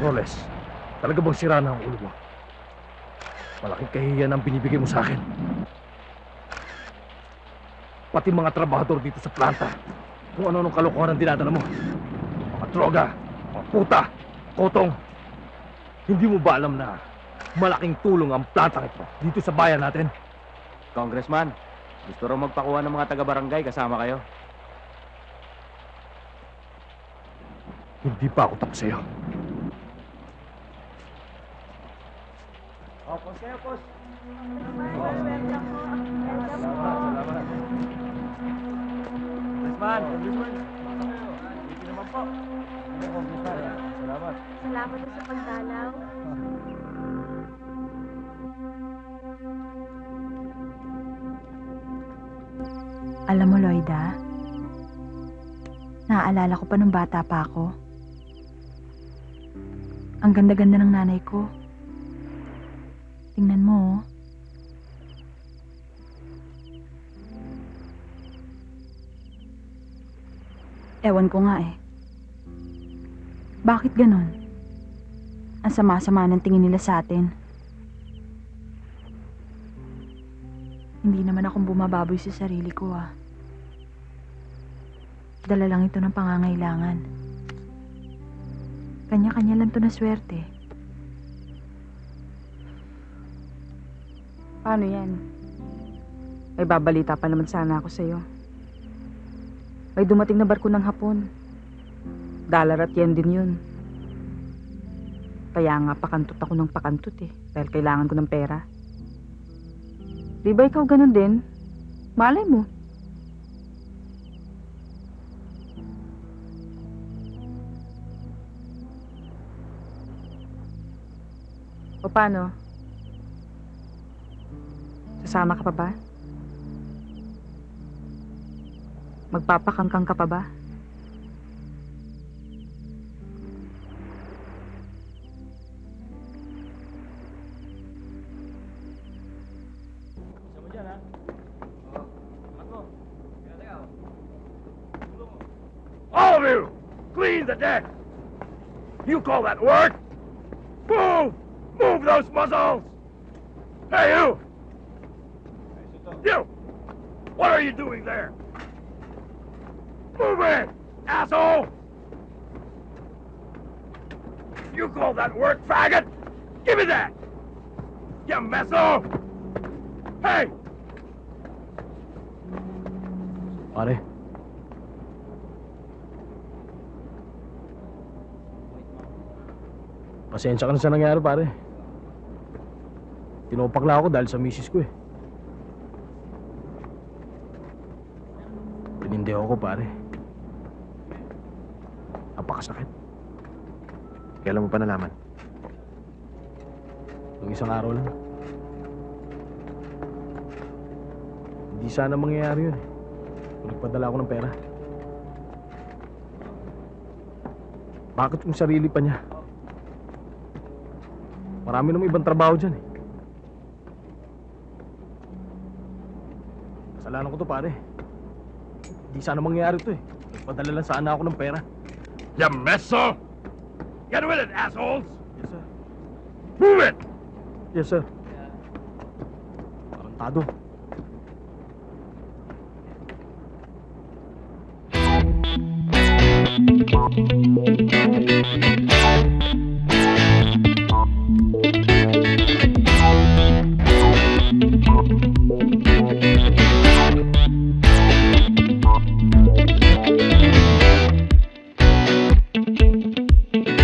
Roles, talaga bang sira na ang ulo mo? Malaking kahihiyan ang binibigay mo sa akin. Pati mga trabahador dito sa planta, kung ano-anong kalokohan ang dinadala mo. Mga droga, mga puta, kotong. Hindi mo ba alam na malaking tulong ang plantang ito dito sa bayan natin? Congressman, gusto raw magpakuha ng mga taga-barangay kasama kayo. Hindi pa ako tapos sa'yo. Opos kayo, Opos. Salamat. Congressman, dito naman po. Salamat. Salamat sa pagdalaw. Alam mo, Loida, naaalala ko pa nung bata pa ako. Ang ganda-ganda ng nanay ko. Tingnan mo, oh. Ewan ko nga eh. Bakit ganon? Ang sama-sama ng tingin nila sa atin. Hindi naman akong bumababoy sa sarili ko, ah. Dala lang ito ng pangangailangan. Kanya-kanya lang to na swerte. Paano yan? May babalita pa naman sana ako sa'yo. May dumating na barko ng Hapon. Dollar at yen din yun. Kaya nga pakantot ako ng pakantot eh. Dahil kailangan ko ng pera. Di ba ikaw ganun din? Malay mo. O paano? Sasama ka pa ba? Magpapakangkang ka pa ba? Isa mo dyan, ha? Angat mo. Teka. Tulong mo. All of you, clean the deck! You call that work? Move! Move those muzzles! Hey, you! You! What are you doing there? Move it, asshole! You call that work, faggot? Give me that! You meso! Hey! Pare. Pasensya ka na sa nangyari, pare. Tinopak lang ako dahil sa misis ko eh. Pinindiho ko, pare. Napakasakit. Kailan mo pa nalaman? Nung isang araw lang. Hindi sana mangyayari yun eh. Kung nagpadala ako ng pera. Bakit kung sarili pa niya? Marami namang ibang trabaho dyan eh. Kasalanan ko to, pare. Hindi sana mangyayari to eh. Nagpadala lang sana ako ng pera. You meso! Get with it, assholes! Yes, sir. Move it! Yes, sir. Tarantado.